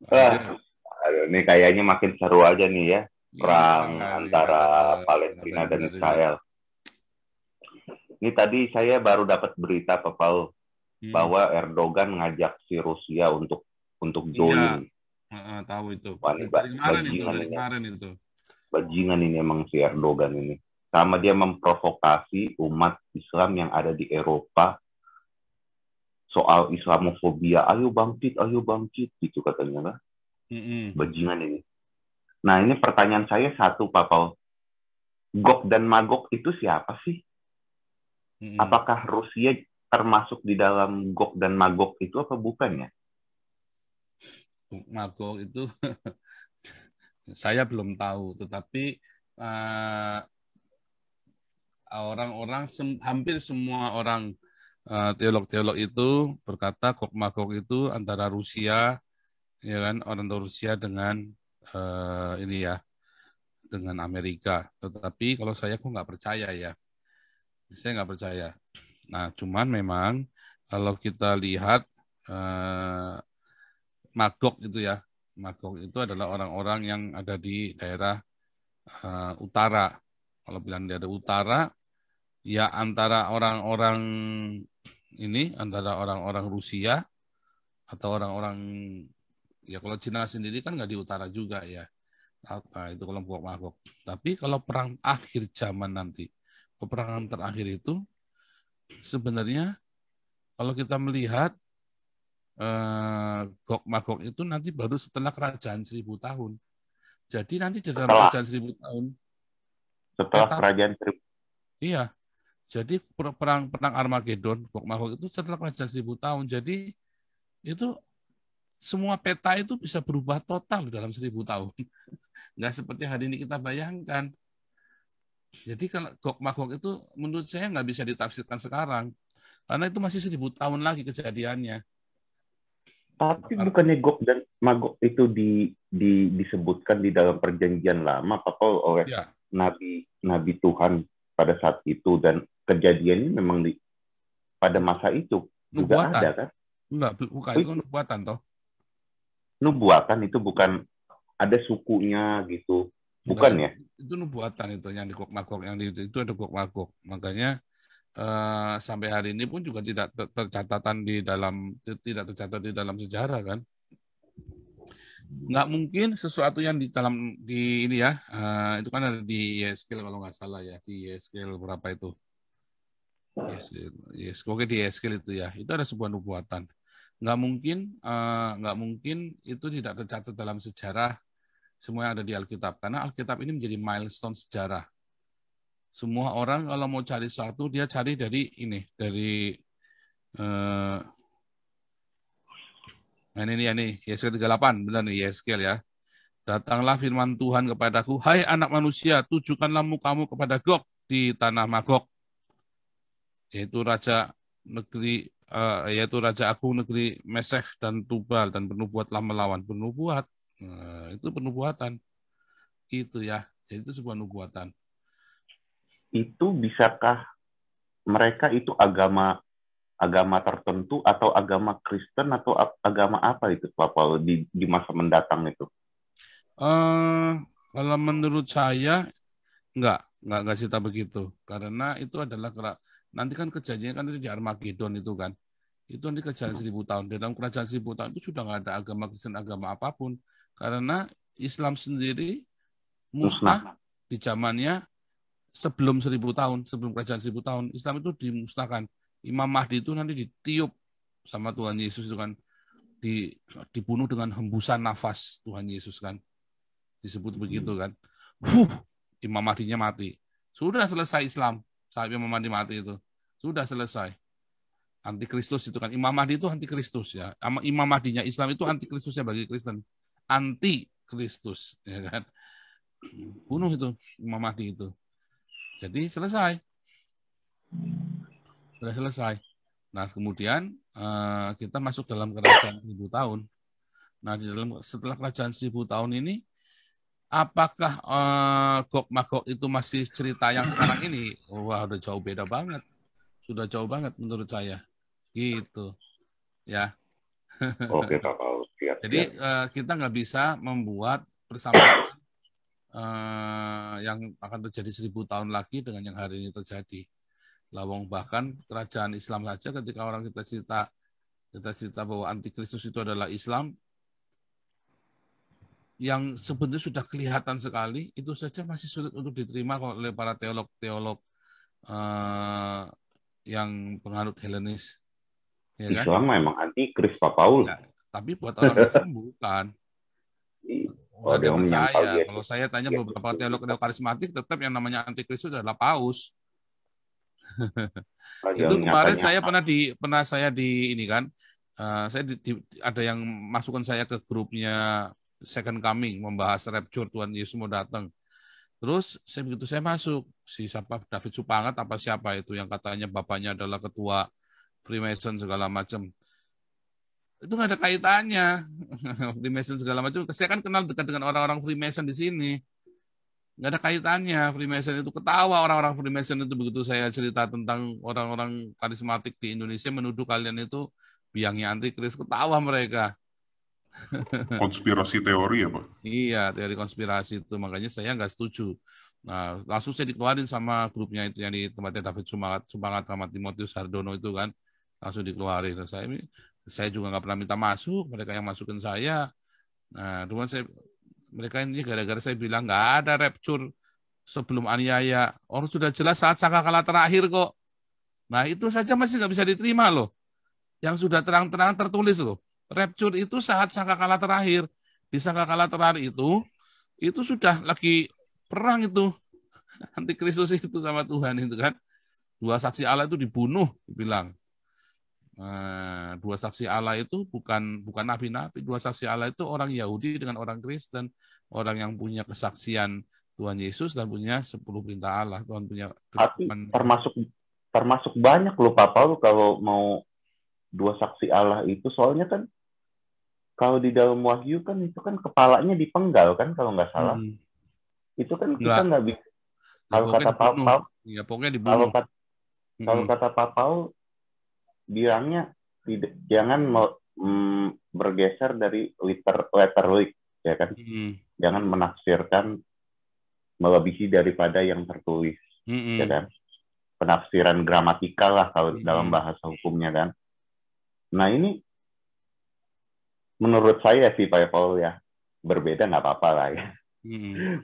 Aduh, ini kayaknya makin seru aja nih ya, perang antara Palestina dan Israel. Ini tadi saya baru dapat berita, Pak Paul, bahwa Erdogan ngajak si Rusia untuk join. Iya, tahu itu. Kemarin itu. Bajingan ini emang si Erdogan ini. Sama dia memprovokasi umat Islam yang ada di Eropa soal Islamofobia. Ayo bangkit, gitu katanya kan. Bajingan ini. Nah, ini pertanyaan saya satu, Pak Paul. Gog dan Magog itu siapa sih? Apakah Rusia termasuk di dalam Gog dan Magog itu apa bukan ya? Gog Magog itu saya belum tahu, tetapi hampir semua orang teolog-teolog itu berkata Gog Magog itu antara Rusia, ya kan, orang Rusia dengan dengan Amerika. Tetapi kalau saya kok nggak percaya ya. Saya nggak percaya. Nah, cuman memang kalau kita lihat Magog itu ya, Magog itu adalah orang-orang yang ada di daerah utara. Kalau bilang daerah utara, ya antara orang-orang antara orang-orang Rusia atau orang-orang, ya kalau Cina sendiri kan nggak di utara juga ya. Nah, itu kelompok Magog. Tapi kalau perang akhir zaman nanti, peperangan terakhir itu sebenarnya kalau kita melihat Gog Magog itu nanti baru setelah kerajaan 1000 tahun. Jadi nanti di dalam kerajaan 1000 tahun. Setelah kerajaan 1000. Iya. Jadi perang Armageddon, Gog Magog itu setelah kerajaan 1000 tahun. Jadi itu semua peta itu bisa berubah total dalam 1000 tahun. Nggak seperti hari ini kita bayangkan. Jadi kalau Gog Magog itu menurut saya nggak bisa ditafsirkan sekarang. Karena itu masih 1000 tahun lagi kejadiannya. Tapi bukannya Gog dan Magog itu disebutkan di dalam perjanjian lama, Pak Paul, oleh Nabi Tuhan pada saat itu, dan kejadiannya memang pada masa itu juga ada kan? Enggak, bukan itu kan nubuatan toh. Nubuatan itu bukan ada sukunya gitu, bukan ya? Itu nubuatan itu yang di Gog Magog, yang itu ada Gog Magog. Makanya sampai hari ini pun juga tidak tercatat di dalam sejarah kan. Nggak mungkin sesuatu yang di ini ya, itu kan ada di Yeskel kalau nggak salah ya, di Yeskel berapa itu? Oke, di Yeskel itu ya, itu ada sebuah nubuatan. Nggak mungkin itu tidak tercatat dalam sejarah semua yang ada di Alkitab, karena Alkitab ini menjadi milestone sejarah. Semua orang kalau mau cari sesuatu, dia cari dari ini Yeskel 38, benar nih Yeskel ya. Datanglah firman Tuhan kepadaku, hai anak manusia, tujukanlah mukamu kepada Gog di tanah Magog, yaitu raja agung negeri Mesech dan Tubal, dan bernubuatlah melawan. Bernubuat, itu penubuatan. Itu ya, jadi itu sebuah nubuatan. Itu bisakah mereka itu agama tertentu atau agama Kristen atau agama apa itu, Pak Paul, di masa mendatang itu? Kalau menurut saya nggak cerita begitu, karena itu adalah nanti kan kejadiannya kan itu di Armageddon itu kan, itu nanti kerajaan 1000 tahun. Dalam kerajaan 1000 tahun itu sudah nggak ada agama Kristen, agama apapun, karena Islam sendiri musnah di zamannya sebelum 1000 tahun, sebelum kerajaan 1000 tahun, Islam itu dimusnahkan. Imam Mahdi itu nanti ditiup sama Tuhan Yesus itu kan, dibunuh dengan hembusan nafas Tuhan Yesus kan, disebut begitu kan. Imam Mahdinya mati. Sudah selesai Islam. Saat Imam Mahdi mati itu sudah selesai. Antikristus itu kan, Imam Mahdi itu antikristus ya. Imam Mahdinya Islam itu antikristusnya bagi Kristen. Antikristus ya kan. Bunuh itu Imam Mahdi itu. Jadi selesai. Sudah selesai. Nah, kemudian kita masuk dalam kerajaan 1000 tahun. Nah, setelah kerajaan 1000 tahun ini, apakah Gog Magog itu masih cerita yang sekarang ini? Wah, udah jauh beda banget. Sudah jauh banget menurut saya. Gitu. Ya. Oke, Pak Paul. Jadi kita nggak bisa membuat persamaan yang akan terjadi 1000 tahun lagi dengan yang hari ini terjadi. Lawang bahkan kerajaan Islam saja ketika orang kita cerita bahwa antikristus itu adalah Islam, yang sebenarnya sudah kelihatan sekali, itu saja masih sulit untuk diterima oleh para teolog-teolog yang penganut Helenis. Ya kan? Islam memang antikris, Pak Paul. Ya, tapi buat orang Islam bukan. Oh, dia percaya. Kalau saya tanya beberapa teolog karismatik, tetap yang namanya antikristus adalah paus. Itu kemarin saya pernah saya di ini kan, saya ada yang masukkan saya ke grupnya Second Coming, membahas rapture, Tuhan Yesus mau datang. Terus begitu saya masuk, si siapa David Supangat apa siapa itu yang katanya bapaknya adalah ketua Freemason segala macam. Itu nggak ada kaitannya. Freemason segala macam. Saya kan kenal dekat dengan orang-orang Freemason di sini. Nggak ada kaitannya. Freemason itu ketawa orang-orang Freemason itu begitu saya cerita tentang orang-orang karismatik di Indonesia menuduh kalian itu biangnya antikris, ketawa mereka. Konspirasi teori ya, Pak? Iya, teori konspirasi itu. Makanya saya nggak setuju. Nah, langsung saya dikeluarin sama grupnya itu yang di tempatnya David Supangat sama Timotius Hardono itu kan. Langsung dikeluarin. Saya juga nggak pernah minta masuk, mereka yang masukin saya. Nah, cuma mereka ini gara-gara saya bilang nggak ada rapture sebelum aniaya. Orang sudah jelas saat sangkakala terakhir kok. Nah, itu saja masih nggak bisa diterima loh. Yang sudah terang-terang tertulis loh. Rapture itu saat sangkakala terakhir. Di sangkakala terakhir itu sudah lagi perang itu. Antikristus itu sama Tuhan itu kan. 2 saksi Allah itu dibunuh, dibilang. Dua saksi Allah itu bukan nabi-nabi. 2 saksi Allah itu orang Yahudi dengan orang Kristen, orang yang punya kesaksian Tuhan Yesus dan punya 10 perintah Allah. Tuhan punya. Tapi termasuk banyak loh Pak Paul kalau mau 2 saksi Allah itu, soalnya kan kalau di dalam Wahyu kan itu kan kepalanya dipenggal kan kalau nggak salah. Itu kan kita nggak bisa. Kalau kata Pak Paul, ya pokoknya dibunuh. Kalau kata Pak Paul bilangnya jangan bergeser dari letterly, ya kan? Jangan menafsirkan melebihi daripada yang tertulis, ya kan? Penafsiran gramatikal lah kalau dalam bahasa hukumnya kan. Nah ini menurut saya sih Pak Paul ya, berbeda nggak apa-apa lah ya.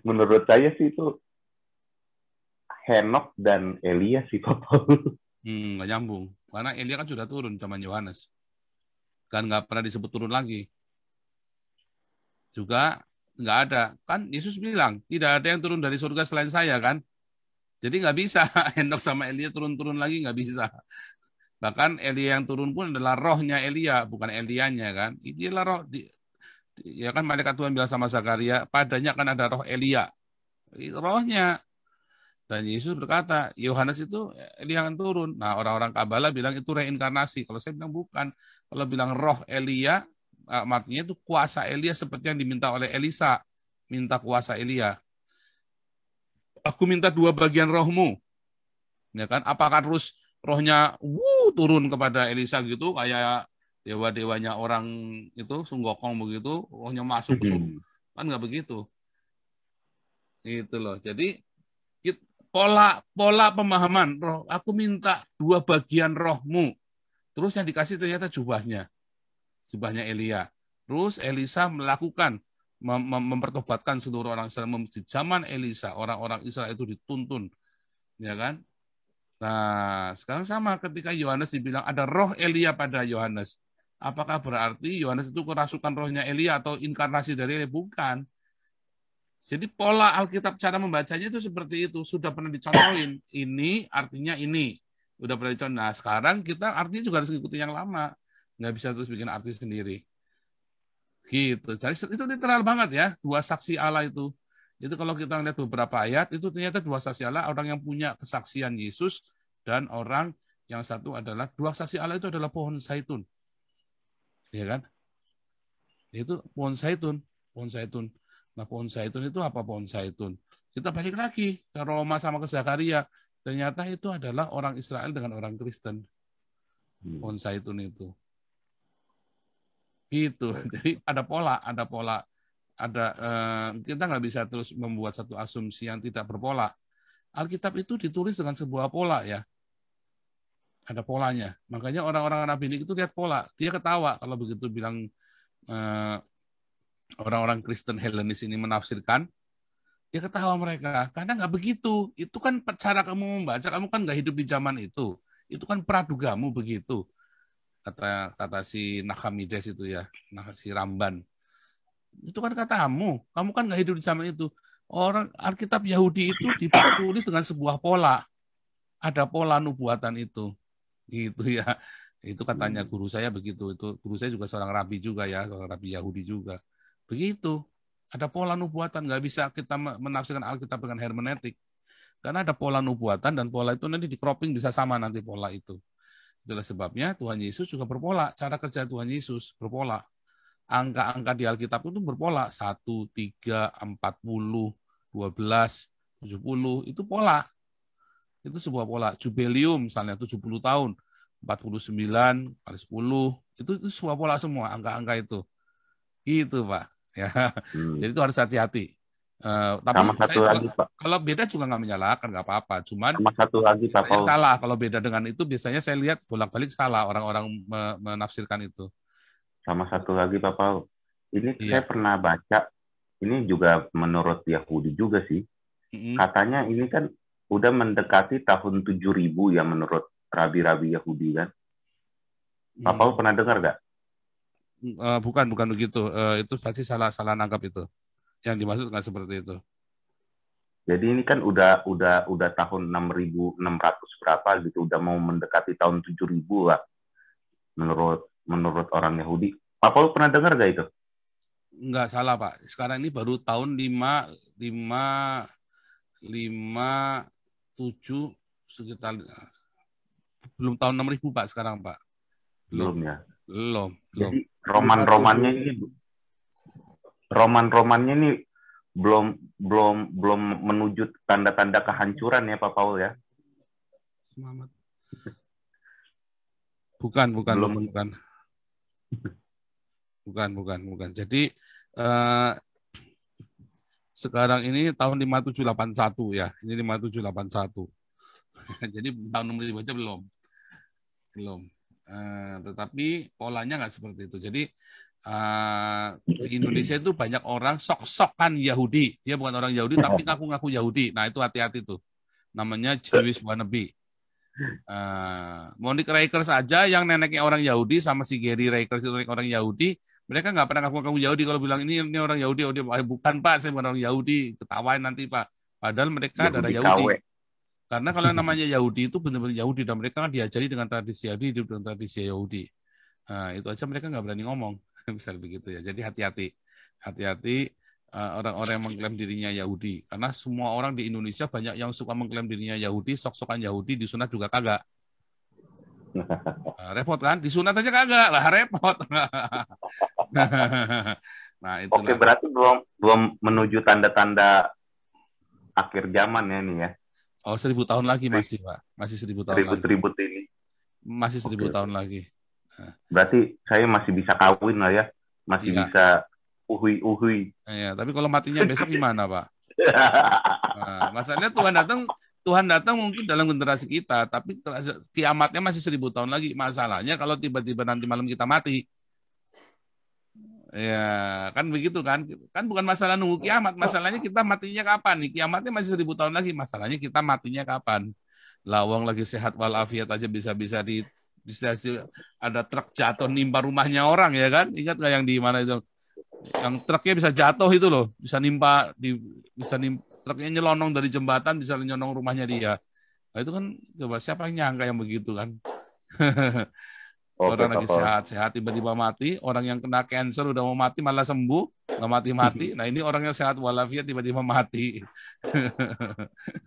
Menurut saya sih itu Henok dan Elia sih Pak Paul. Nggak nyambung. Karena Elia kan sudah turun zaman Yohanes. Kan nggak pernah disebut turun lagi. Juga nggak ada. Kan Yesus bilang, tidak ada yang turun dari surga selain saya kan. Jadi nggak bisa Henok sama Elia turun-turun lagi, nggak bisa. Bahkan Elia yang turun pun adalah rohnya Elia, bukan Elianya kan. Itulah roh. Ya kan malaikat Tuhan bilang sama Zakaria, padanya kan ada roh Elia. Rohnya. Dan Yesus berkata, Yohanes itu Elia yang turun. Nah, orang-orang Kabbalah bilang itu reinkarnasi. Kalau saya bilang bukan. Kalau bilang roh Elia, artinya itu kuasa Elia seperti yang diminta oleh Elisa. Minta kuasa Elia. Aku minta 2 bagian rohmu. Ya kan? Apakah terus rohnya turun kepada Elisa gitu, kayak dewa-dewanya orang itu, Sunggokong begitu, rohnya masuk ke surga. Kan nggak begitu. Itu loh. Jadi, pola pemahaman roh, aku minta 2 bagian rohmu. Terus yang dikasih ternyata jubahnya Elia. Terus Elisa melakukan mempertobatkan seluruh orang Israel. Di zaman Elisa orang-orang Israel itu dituntun, ya kan? Nah sekarang sama ketika Yohanes dibilang ada roh Elia pada Yohanes. Apakah berarti Yohanes itu kerasukan rohnya Elia atau inkarnasi dari Elia? Bukan. Jadi pola Alkitab cara membacanya itu seperti itu. Sudah pernah dicontohin. Ini artinya ini. Sudah pernah dicontohin. Nah sekarang kita artinya juga harus ngikutin yang lama. Nggak bisa terus bikin arti sendiri. Gitu. Jadi itu literal banget ya. 2 saksi Allah itu. Itu kalau kita lihat beberapa ayat, itu ternyata 2 saksi Allah, orang yang punya kesaksian Yesus, dan orang yang satu adalah 2 saksi Allah itu adalah pohon zaitun. Ya kan? Itu pohon zaitun. Pohon zaitun. Nah, pohon zaitun itu apa pohon zaitun? Kita balik lagi ke Roma sama ke Zakaria. Ternyata itu adalah orang Israel dengan orang Kristen. Pohon zaitun itu. Gitu. Jadi ada pola. Kita nggak bisa terus membuat satu asumsi yang tidak berpola. Alkitab itu ditulis dengan sebuah pola ya. Ada polanya. Makanya orang-orang rabinik itu lihat pola. Dia ketawa kalau begitu bilang orang-orang Kristen Helenis ini menafsirkan. Dia ketawa mereka. Karena nggak begitu. Itu kan cara kamu membaca. Kamu kan nggak hidup di zaman itu. Itu kan pradugamu begitu. Kata si Nachamides itu ya. Si Ramban. Itu kan katamu. Kamu kan nggak hidup di zaman itu. Orang Alkitab Yahudi itu ditulis dengan sebuah pola. Ada pola nubuatan itu. Gitu ya. Itu katanya guru saya begitu. Itu guru saya juga seorang rabi juga ya, seorang rabi Yahudi juga. Begitu. Ada pola nubuatan, nggak bisa kita menafsirkan Alkitab dengan hermeneutik. Karena ada pola nubuatan dan pola itu nanti di cropping bisa sama nanti pola itu. Itulah sebabnya Tuhan Yesus juga berpola. Cara kerja Tuhan Yesus berpola. Angka-angka di Alkitab itu berpola. 1, 3, 40, 12, 70. Itu pola. Itu sebuah pola. Jubileum misalnya 70 tahun, 49 kali 10, itu sebuah pola semua angka-angka itu. Gitu, Pak. Ya. Jadi itu harus hati-hati. Tapi sama satu lagi, Pak. Kalau beda juga nggak menyalahkan, nggak apa-apa. Cuman sama satu lagi, Pak Paul. Salah kalau beda dengan itu biasanya saya lihat bolak-balik salah orang-orang menafsirkan itu. Sama satu lagi, Pak Paul. Ini saya pernah baca, ini juga menurut Yahudi juga sih. Katanya ini kan udah mendekati tahun 7000 ya menurut rabi-rabi Yahudi kan. Pak Paul pernah dengar nggak? Bukan begitu. Itu pasti salah nangkap itu. Yang dimaksud nggak seperti itu. Jadi ini kan udah tahun 6600 berapa gitu, udah mau mendekati tahun 7000 lah. Menurut orang Yahudi. Pak Paul pernah dengar nggak itu? Nggak salah, Pak. Sekarang ini baru tahun 7 sekitar belum tahun 6000 Pak sekarang Pak. Belum ya. Belum. Jadi roman-romannya ini belum menuju tanda-tanda kehancuran ya Pak Paul ya. Semangat. Bukan. Jadi sekarang ini tahun 5781 ya. Ini 5781. Jadi tahun 6000 aja belum. Tetapi polanya nggak seperti itu. Jadi di Indonesia itu banyak orang sok-sokan Yahudi. Dia bukan orang Yahudi tapi ngaku-ngaku Yahudi. Nah itu hati-hati tuh. Namanya Jewish wannabe. Monique Rakers aja yang neneknya orang Yahudi sama si Gary Rakers itu orang Yahudi. Mereka nggak pernah ngaku-ngaku Yahudi. Kalau bilang ini orang Yahudi, bukan Pak, saya bukan orang Yahudi. Ketawain nanti Pak. Padahal mereka adalah Yahudi. Karena kalau namanya Yahudi itu benar-benar Yahudi dan mereka kan diajari dengan tradisi Yahudi, hidup dengan tradisi Yahudi. Nah, itu aja mereka nggak berani ngomong. Bisa begitu ya. Jadi hati-hati orang-orang yang mengklaim dirinya Yahudi. Karena semua orang di Indonesia banyak yang suka mengklaim dirinya Yahudi, sok-sokan Yahudi, disunat juga kagak. Repot kan? Disunat aja kagak lah, repot. Nah, itulah. Oke, berarti belum menuju tanda-tanda akhir zaman ya nih ya. Oh, 1000 tahun lagi masih, Pak. Masih 1000 tahun lagi. Ribut ini. Masih 1000 tahun lagi. Berarti saya masih bisa kawin lah ya. Masih bisa uhui. Iya, tapi kalau matinya besok gimana, Pak? Nah, masalahnya Tuhan datang mungkin dalam generasi kita, tapi kiamatnya masih 1000 tahun lagi. Masalahnya kalau tiba-tiba nanti malam kita mati. Ya, kan begitu kan? Kan bukan masalah nunggu kiamat, masalahnya kita matinya kapan nih? Kiamatnya masih 1000 tahun lagi, masalahnya kita matinya kapan? Lawang lagi sehat walafiat aja bisa ada truk jatuh nimpa rumahnya orang ya kan? Ingat nggak yang di mana itu? Yang truknya bisa jatuh itu loh, bisa nimpa truknya nyelonong dari jembatan bisa nyelonong rumahnya dia. Nah, itu kan coba siapa yang nyangka yang begitu kan? Orang lagi sehat-sehat tiba-tiba mati, orang yang kena cancer udah mau mati malah sembuh, nggak mati-mati. Nah ini orang yang sehat walafiat tiba-tiba mati.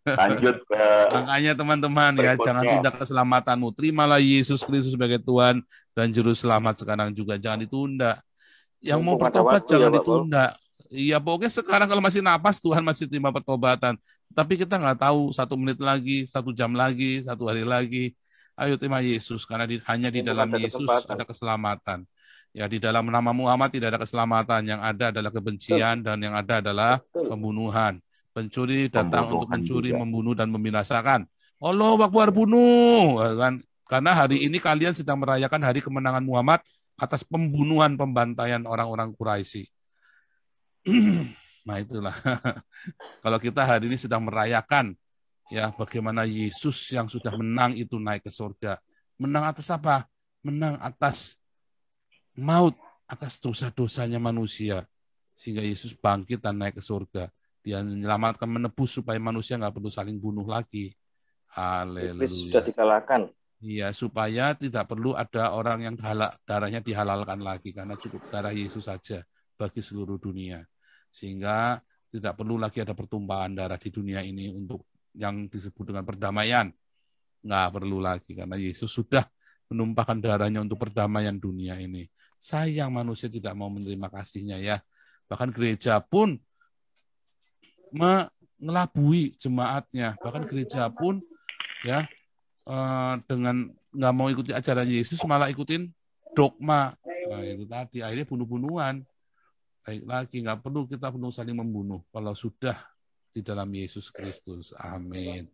Lanjut ke makanya teman-teman ya, jangan tunda keselamatanmu. Terimalah Yesus Kristus sebagai Tuhan dan Juru Selamat sekarang juga. Jangan ditunda. Yang mau bertobat jangan ditunda. Iya, pokoknya sekarang kalau masih napas, Tuhan masih terima pertobatan. Tapi kita nggak tahu 1 menit lagi, 1 jam lagi, 1 hari lagi. Ayo terima Yesus, karena hanya di dalam Yesus ada keselamatan. Ya, di dalam nama Muhammad tidak ada keselamatan. Yang ada adalah kebencian, dan yang ada adalah pembunuhan. Pencuri datang untuk mencuri, membunuh, dan membinasakan. Allahu Akbar, bunuh. Kan? Karena hari ini kalian sedang merayakan hari kemenangan Muhammad atas pembunuhan, pembantaian orang-orang Quraisy. Nah itulah. Kalau kita hari ini sedang merayakan ya bagaimana Yesus yang sudah menang itu naik ke surga. Menang atas apa? Menang atas maut, atas dosa-dosanya manusia. Sehingga Yesus bangkit dan naik ke surga. Dia menyelamatkan, menebus supaya manusia nggak perlu saling bunuh lagi. Haleluya. Sudah dikalahkan. Iya, supaya tidak perlu ada orang yang darahnya dihalalkan lagi, karena cukup darah Yesus saja bagi seluruh dunia. Sehingga tidak perlu lagi ada pertumpahan darah di dunia ini untuk yang disebut dengan perdamaian. Nggak perlu lagi, karena Yesus sudah menumpahkan darahnya untuk perdamaian dunia ini. Sayang manusia tidak mau menerima kasihnya ya. Bahkan gereja pun mengelabui jemaatnya. Bahkan gereja pun ya dengan nggak mau ikuti ajaran Yesus, malah ikutin dogma. Nah, itu tadi akhirnya bunuh-bunuhan. Baik lagi, nggak perlu kita penuh saling membunuh kalau sudah di dalam Yesus Kristus. Amin.